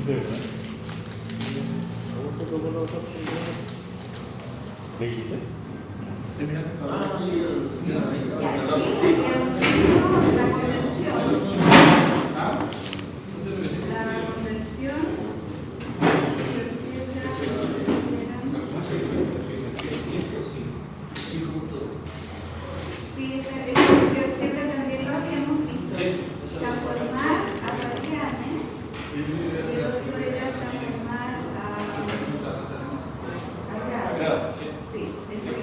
Sí, ¿verdad? ¿Le dijiste? Ah, sí, Ya, sí, la conversión. La conversión. Sí, también lo habíamos visto. Transformar a guardianes. Y el otro era transformar a grados. Sí, eso es.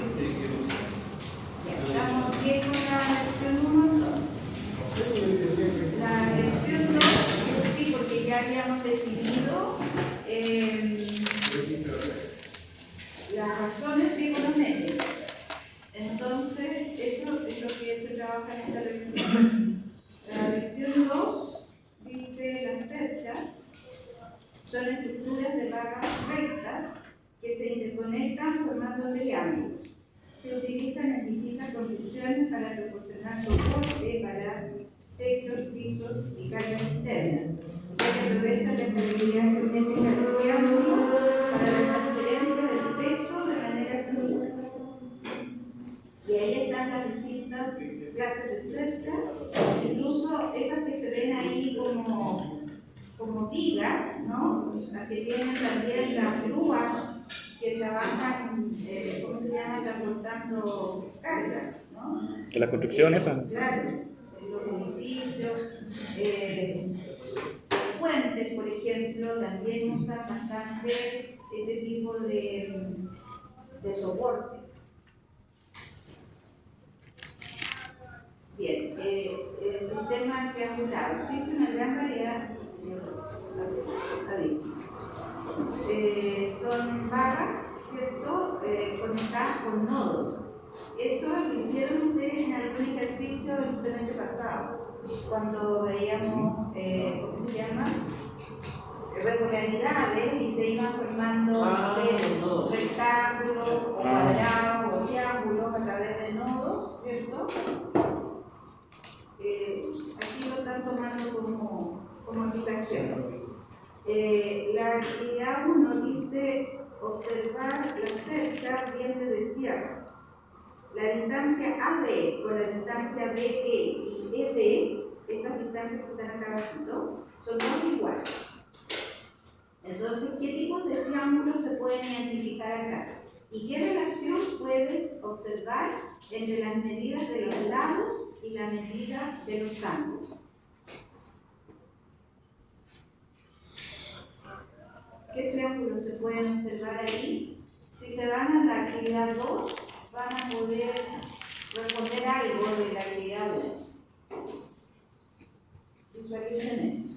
Ya, estamos bien con la lección 1. La lección 2, sí, porque ya habíamos definido las razones trigonométricas. Entonces, eso es lo que se trabaja en esta lección. La lección 2 dice: las cerchas son estructuras de barras rectas que se interconectan formando triángulos. Se utilizan en distintas construcciones para proporcionar soporte para techos, pisos y cargas internas. Se aprovecha la estabilidad geométrica del triángulo para la transferencia del peso de manera segura. Y ahí están las distintas clases de cercha, incluso esas que se ven ahí como vigas, ¿no? Las que tienen también las grúas que trabajan, ¿cómo se llama?, transportando cargas, ¿no? ¿De la construcción esa? Claro, los edificios, los puentes, por ejemplo, también usan bastante este tipo de soportes. Bien, el sistema triangular. Existe una gran variedad son barras, ¿cierto? Conectadas con nodos. Eso lo hicieron ustedes en algún ejercicio el semestre pasado, cuando veíamos, ¿cómo se llama?, regularidades y se iban formando rectángulos, o cuadrados, o triángulos a través de nodos, ¿cierto? Aquí lo están tomando como aplicación. La actividad 1 dice observar la cerca dientes de sierra. La distancia AD con la distancia DE y ED, estas distancias que están acá abajito, son dos iguales. Entonces, ¿qué tipos de triángulos se pueden identificar acá? ¿Y qué relación puedes observar entre las medidas de los lados y la medida de los ángulos? ¿Qué triángulos se pueden observar ahí? Si se van a la actividad 2, van a poder responder algo de la actividad 1. Visualicen eso.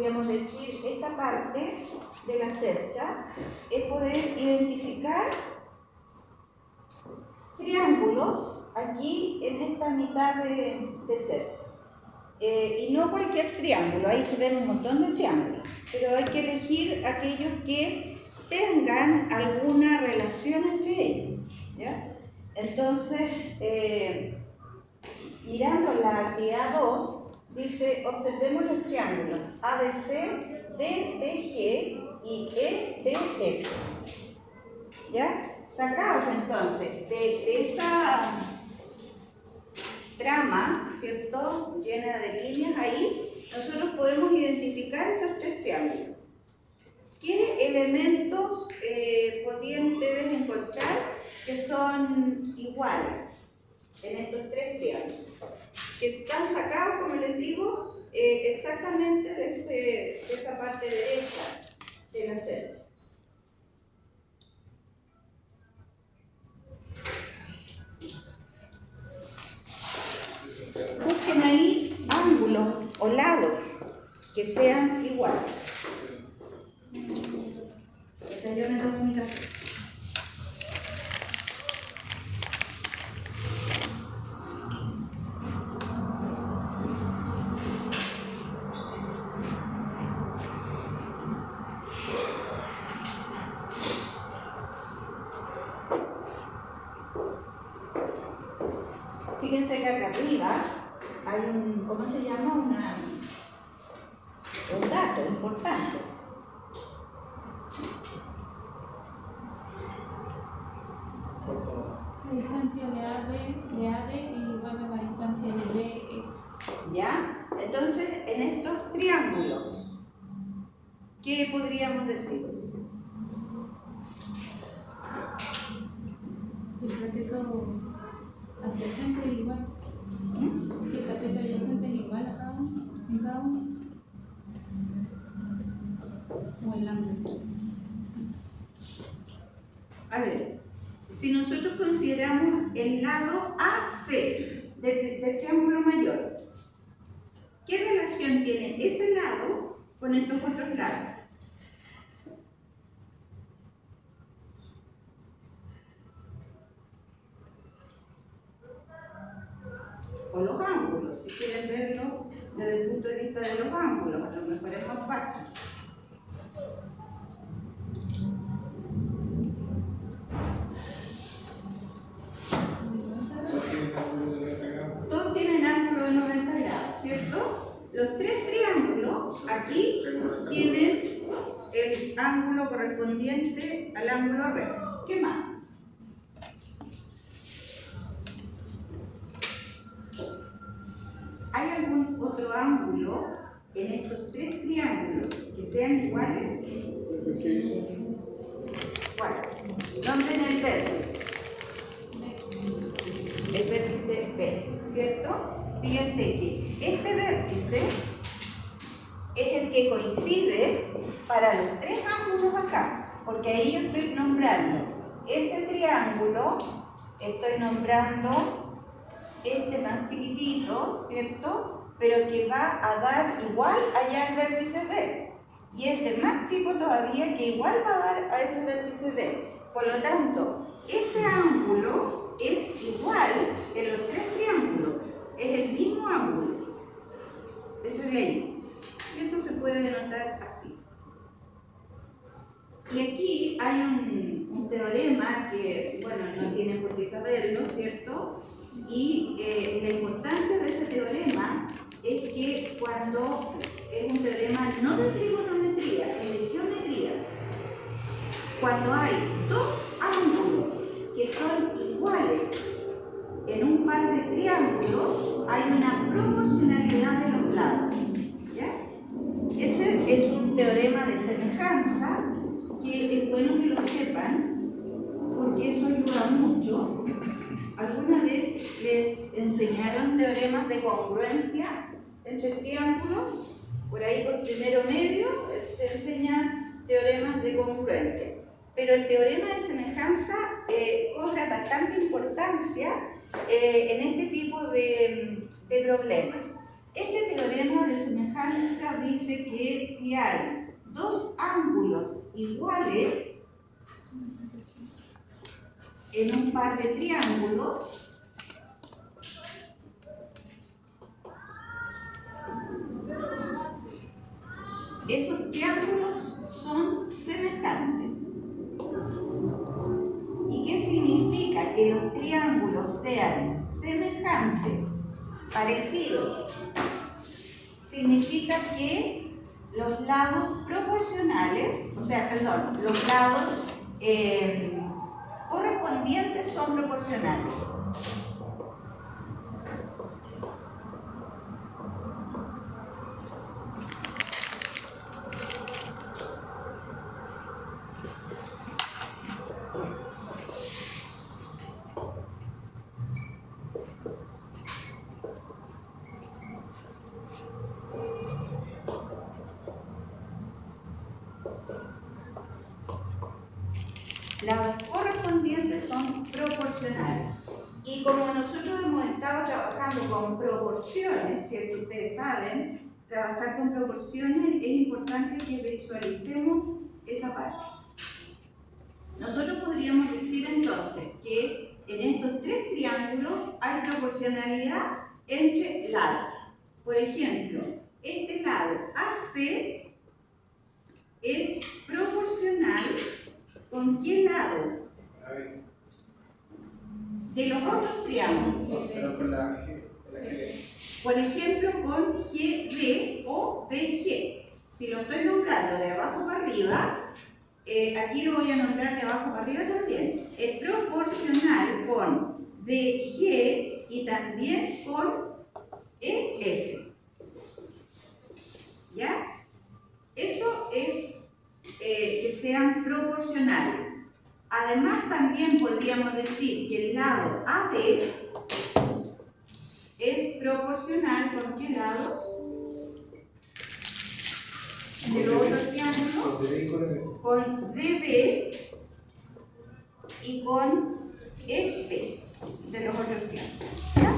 podríamos decir, esta parte de la cercha es poder identificar triángulos aquí en esta mitad de cercha. Y no cualquier triángulo, ahí se ven un montón de triángulos, pero hay que elegir aquellos que tengan alguna relación entre ellos, ¿ya? Entonces, mirando la actividad 2, dice, observemos los triángulos ABC, DBG y EBF. ¿Ya? Sacados entonces de esa trama, ¿cierto?, llena de líneas ahí, nosotros podemos identificar esos tres triángulos. ¿Qué elementos podrían ustedes encontrar que son iguales en estos tres triángulos? Que están sacados, como les digo, exactamente de esa parte derecha de la cercha. Busquen ahí ángulos o lados que sean iguales. Yo me tomo mi café. Fíjense que acá arriba hay un, ¿cómo se llama? Un dato importante. La distancia de AD es igual a la distancia de DE. ¿Ya? Entonces, en estos triángulos, ¿qué podríamos decir? El cateto adyacente es igual. El cateto adyacente es igual a cada uno, en cada uno. O el ángulo. A ver, si nosotros consideramos el lado AC del triángulo mayor, ¿qué relación tiene ese lado con estos otros lados? O los ángulos, si quieren verlo desde el punto de vista de los ángulos, a lo mejor es más fácil. Todos tienen ángulo de 90 grados, ¿cierto? Los tres triángulos aquí tienen el ángulo correspondiente al ángulo recto. ¿Qué más? ¿Hay algún otro ángulo en estos tres triángulos que sean iguales? ¿Cuál? Nombren el vértice. El vértice B, ¿cierto? Fíjense que este vértice es el que coincide para los tres ángulos acá, porque ahí yo estoy nombrando ese triángulo, estoy nombrando este más chiquitito, ¿cierto? Pero que va a dar igual allá al vértice B. Y este más chico todavía que igual va a dar a ese vértice B. Por lo tanto, ese ángulo es igual en los tres triángulos. Es el mismo ángulo. Ese de ahí. Y eso se puede denotar así. Y aquí hay un teorema que, bueno, no tienen por qué saberlo, ¿cierto? Y la importancia de ese teorema es que cuando es un teorema no de trigonometría, es de geometría, cuando hay dos ángulos que son iguales en un par de triángulos, hay una proporcionalidad de los lados. ¿Ya? Ese es un teorema de semejanza que es bueno que lo sepan porque eso ayuda mucho. ¿Alguna vez les enseñaron teoremas de congruencia entre triángulos? Por ahí por primero medio se enseñan teoremas de congruencia. Pero el teorema de semejanza cobra bastante importancia en este tipo de problemas. Este teorema de semejanza dice que si hay dos ángulos iguales en un par de triángulos, esos triángulos son semejantes. ¿Y qué significa que los triángulos sean semejantes, parecidos? Significa que los lados proporcionales, los lados correspondientes son proporcionales. Lados correspondientes son proporcionales. Y como nosotros hemos estado trabajando con proporciones, ¿cierto? Ustedes saben, trabajar con proporciones es importante que visualicemos esa parte. Nosotros podríamos decir entonces que en estos tres triángulos hay proporcionalidad entre lados. Por ejemplo, este lado AC es proporcional ¿con qué lado? De los otros triángulos. Pero con la G. Por ejemplo, con GB o DG. Si lo estoy nombrando de abajo para arriba, aquí lo voy a nombrar de abajo para arriba también. Es proporcional con DG y también con EF. ¿Ya? Eso es que sean proporcionales. Además, también podríamos decir que el lado AD es proporcional con qué lados de los otros triángulos, con DB y con FP de los otros triángulos. ¿Ya?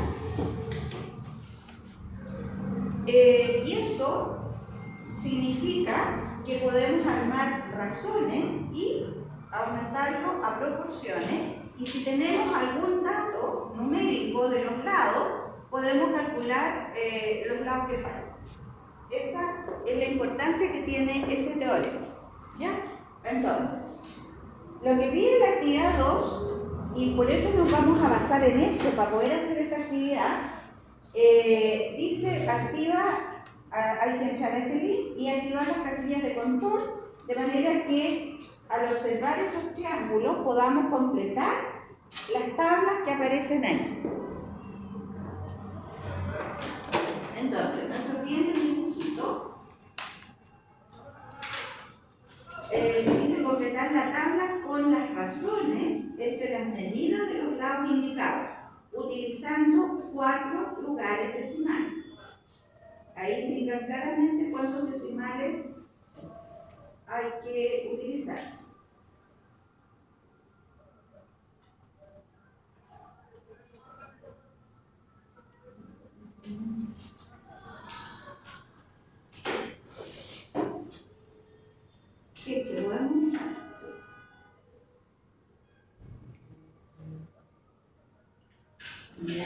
Y eso significa que podemos armar razones y aumentarlo a proporciones, y si tenemos algún dato numérico de los lados, podemos calcular los lados que faltan. Esa es la importancia que tiene ese teorema. ¿Ya? Entonces, lo que pide la actividad 2, y por eso nos vamos a basar en eso para poder hacer esta actividad, dice activa, hay que entrar a este link y activar las casillas de control, de manera que al observar esos triángulos podamos completar las tablas que aparecen ahí. Entonces, no se olviden del dibujito. Dice completar la tabla con las razones entre las medidas de los lados indicados, utilizando 4 lugares decimales. Ahí indican claramente cuántos decimales hay que utilizar. Qué bueno. Ya.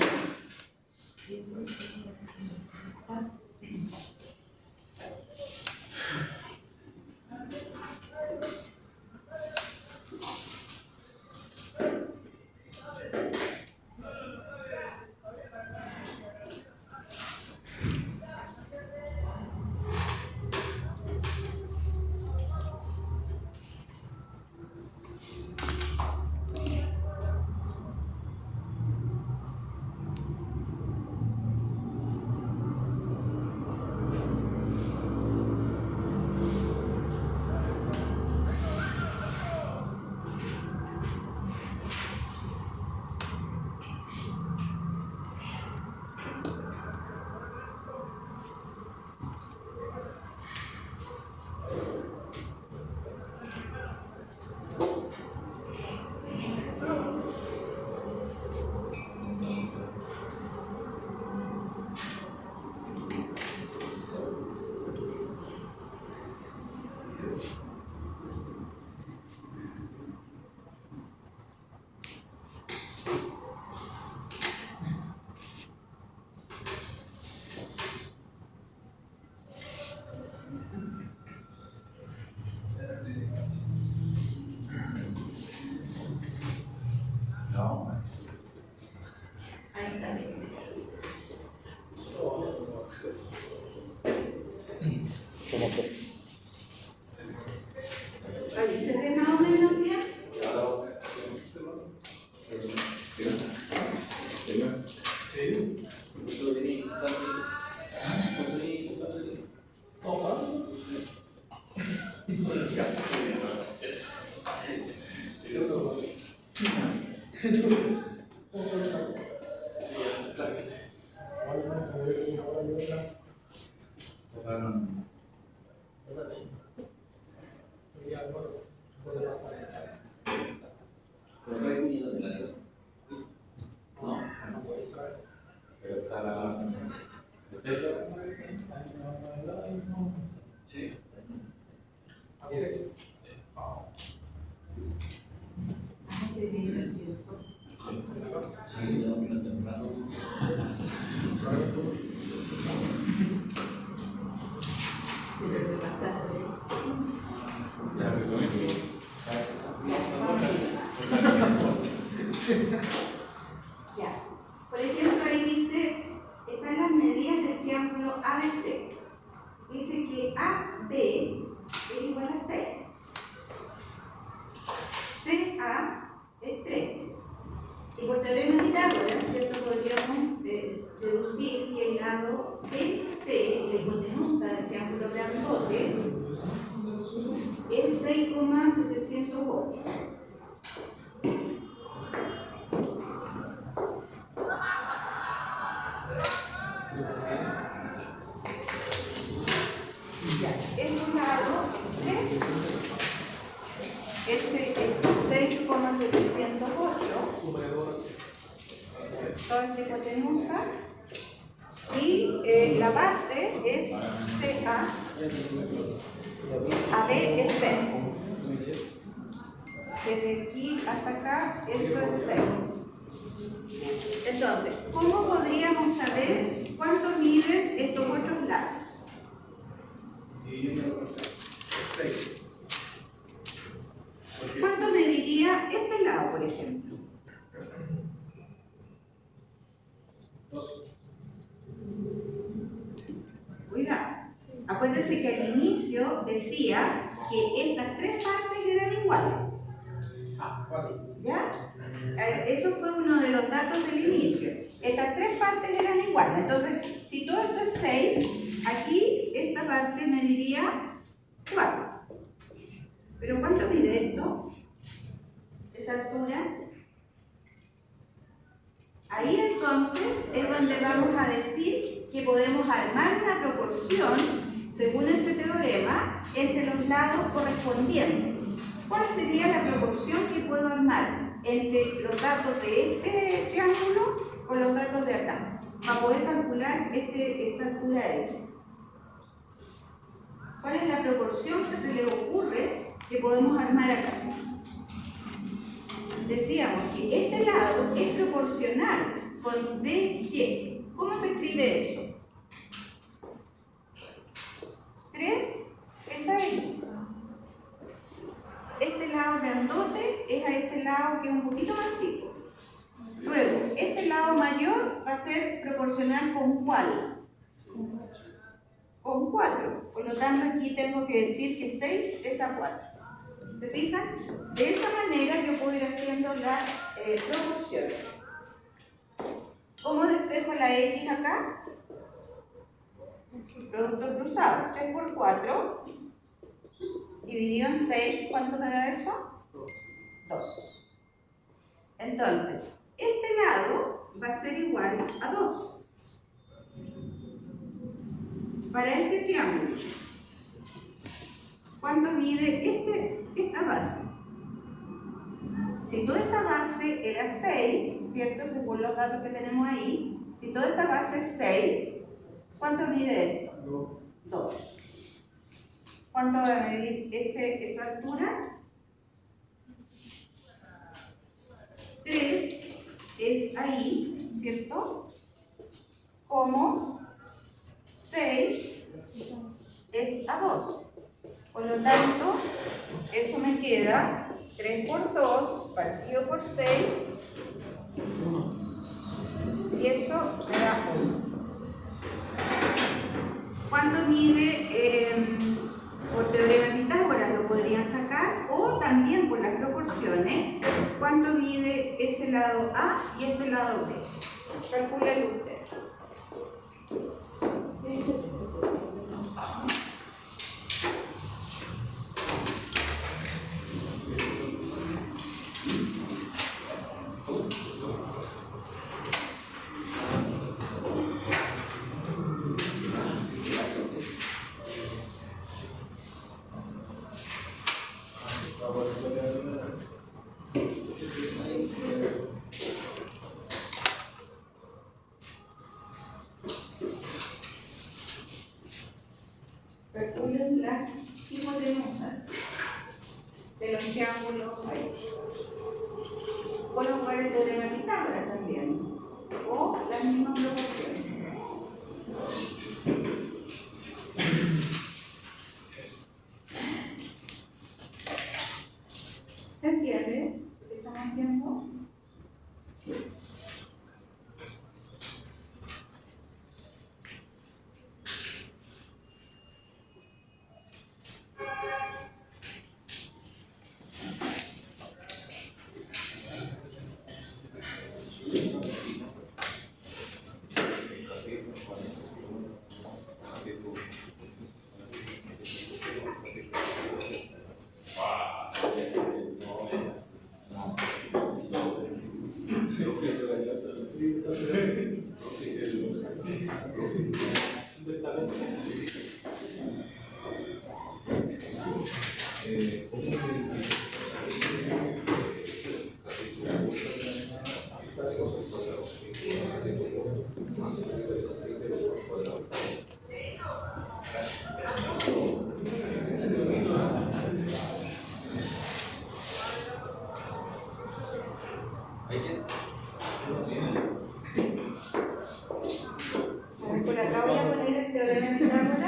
Ahí está bien. Somos tres. Ahí se ve más o menos bien. Ya. Por ejemplo, ahí dice, están las medidas del triángulo ABC. Dice que AB es igual a 6. CA es 3. Y por teorema de Pitágoras, ¿cierto? Podríamos deducir que el lado BC, la hipotenusa del triángulo grandote, es 6,708. Ese lado ese es 6,708, toda esta hipotenusa, y la base es CA, AB es 6. Desde aquí hasta acá, esto es 6. Entonces, ¿cómo podríamos saber cuánto miden estos otros lados? 6. ¿Cuánto mediría este lado, por ejemplo? 2. Cuidado. Acuérdense que al inicio decía que estas tres partes eran iguales. 4. ¿Ya? Eso fue uno de los datos del inicio. Estas tres partes eran iguales. Entonces, si todo esto es 6, aquí esta parte mediría 4. ¿Pero cuánto mide esto? Esa altura. Ahí entonces es donde vamos a decir que podemos armar una proporción, según ese teorema, entre los lados correspondientes. ¿Cuál sería la proporción que puedo armar entre los datos de este triángulo con los datos de acá? Para poder calcular esta altura X. ¿Cuál es la proporción que se le ocurre que podemos armar acá? Decíamos que este lado es proporcional con DG. ¿Cómo se escribe eso? 3 es a X. Este lado grandote es a este lado que es un poquito más chico. Luego, este lado mayor va a ser proporcional con ¿cuál? Con 4. Por lo tanto, aquí tengo que decir que 6 es a 4. ¿Se fijan? De esa manera yo puedo ir haciendo las proporciones. ¿Cómo despejo la X acá? Producto cruzado. 3 por 4 dividido en 6, ¿cuánto me da eso? 2. Entonces, este lado va a ser igual a 2. Para este triángulo, ¿cuánto mide esta base? Si toda esta base era 6, ¿cierto? Según los datos que tenemos ahí, si toda esta base es 6, ¿cuánto mide esto? 2. ¿Cuánto va a medir esa altura? 3 es ahí, ¿cierto? Como 6 es a 2. Por lo tanto, eso me queda 3 por 2 partido por 6 Y eso me da 1. ¿Cuánto mide por teorema de Pitágoras? Lo podrían sacar, o también por las proporciones. ¿Cuánto mide ese lado A y este lado B? Calcúlelo usted. Calculen las hipotenusas de los triángulos ahí. Pueden jugar el teorema de Pitágoras también, o las mismas proporciones. ¿Se entiende lo que estamos haciendo? Por acá voy a poner el teorema de Pitágoras.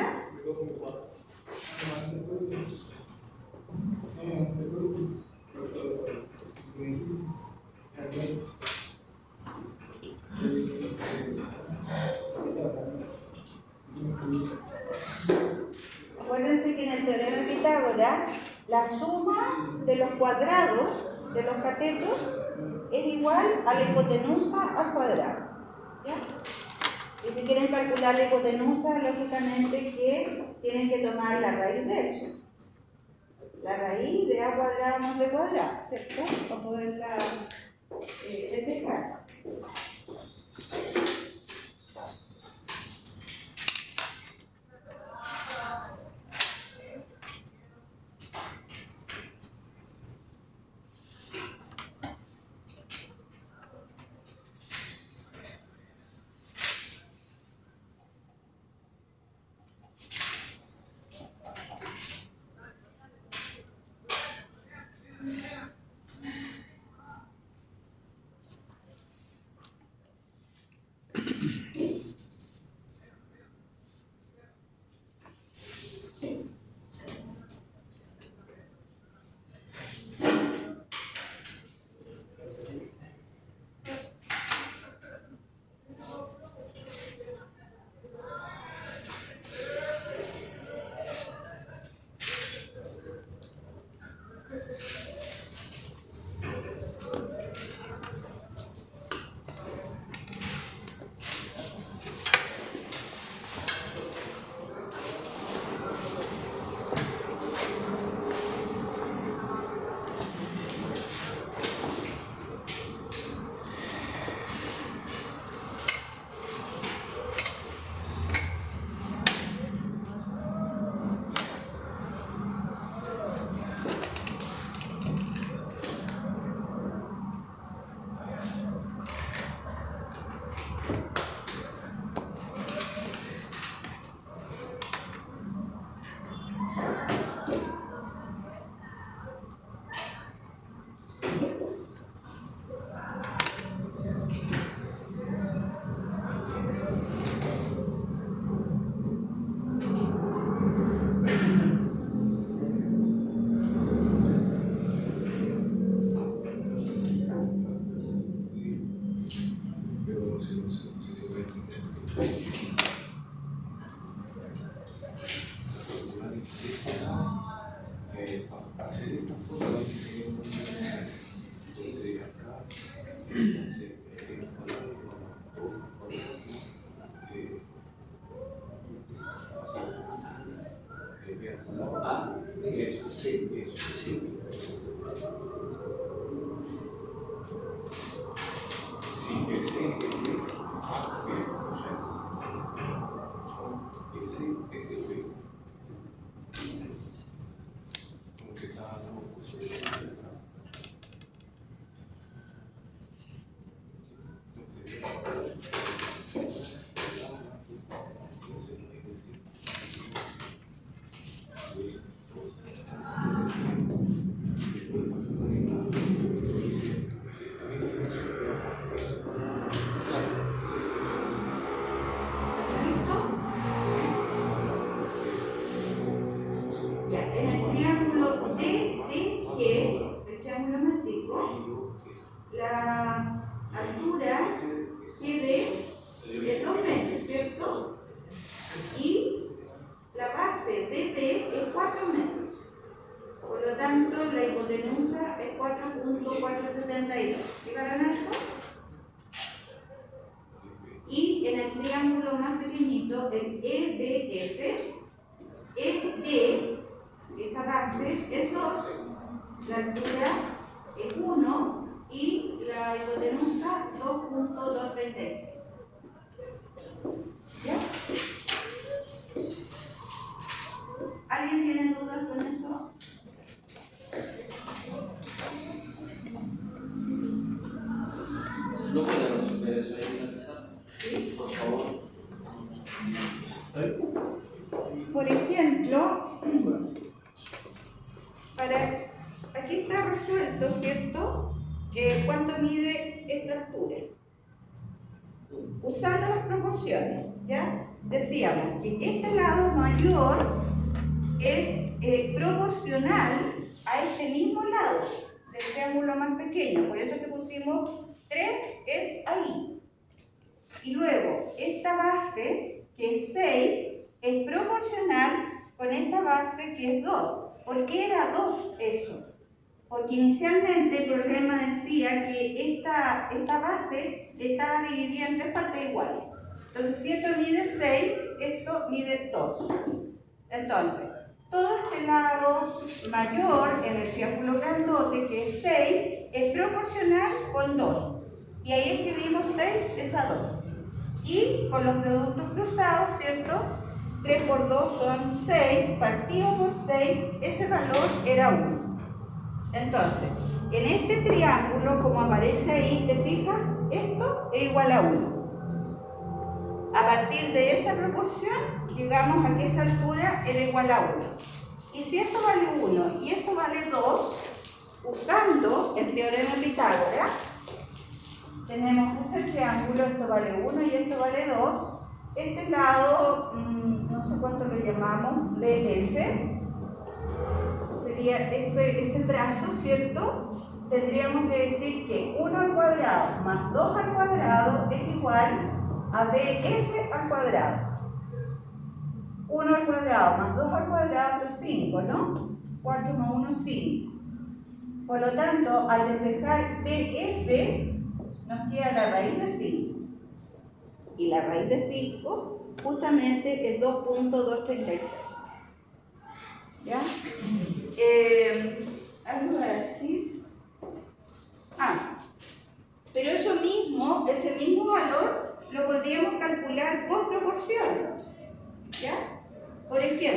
Acuérdense que en el teorema de Pitágoras la suma de los cuadrados de los catetos es igual a la hipotenusa al cuadrado. ¿Ya? Y si quieren calcular la hipotenusa, lógicamente que tienen que tomar la raíz de eso. La raíz de a cuadrada más b cuadrada, ¿cierto? Para poderla despejar. Ya, en el triángulo DDG, el triángulo más chico, la altura GD es 2 metros, ¿cierto? Y la base DB es 4 metros. Por lo tanto, la hipotenusa es 4.472. ¿Llegaron a eso? Y en el triángulo más pequeñito, el EBF, EB, esa base es 2, la altura es 1 y la hipotenusa 2.236. ¿Ya? ¿Alguien tiene dudas con eso? ¿No podemos ver eso ahí analizar? ¿Sí? Por favor. Por ejemplo, aquí está resuelto, ¿cierto? ¿Cuánto mide esta altura? Usando las proporciones, ¿ya? Decíamos que este lado mayor es proporcional a este mismo lado del triángulo más pequeño, por eso que pusimos 3 es ahí. Y luego, esta base, que es 6, es proporcional con esta base que es 2. ¿Por qué era 2 eso? Porque inicialmente el problema decía que esta base estaba dividida en 3 partes iguales. Entonces, si esto mide 6, esto mide 2. Entonces, todo este lado mayor en el triángulo grandote, que es 6, es proporcional con 2. Y ahí escribimos 6 es a 2. Y con los productos cruzados, ¿cierto? 3 por 2 son 6, partido por 6, ese valor era 1. Entonces, en este triángulo, como aparece ahí, ¿te fijas? Esto es igual a 1. A partir de esa proporción, llegamos a que esa altura era igual a 1. Y si esto vale 1 y esto vale 2, usando el teorema de Pitágoras, tenemos ese triángulo, esto vale 1 y esto vale 2. Este lado, no sé cuánto lo llamamos, BF, sería ese trazo, ¿cierto? Tendríamos que decir que 1 al cuadrado más 2 al cuadrado es igual a DF al cuadrado. 1 al cuadrado más 2 al cuadrado es 5, ¿no? 4 más 1 es 5. Por lo tanto, al despejar DF, nos queda la raíz de 5. Y la raíz de 5 justamente es 2.236. ¿Ya? Algo para decir. Pero eso mismo, ese mismo valor, lo podríamos calcular con proporciones. ¿Ya? Por ejemplo,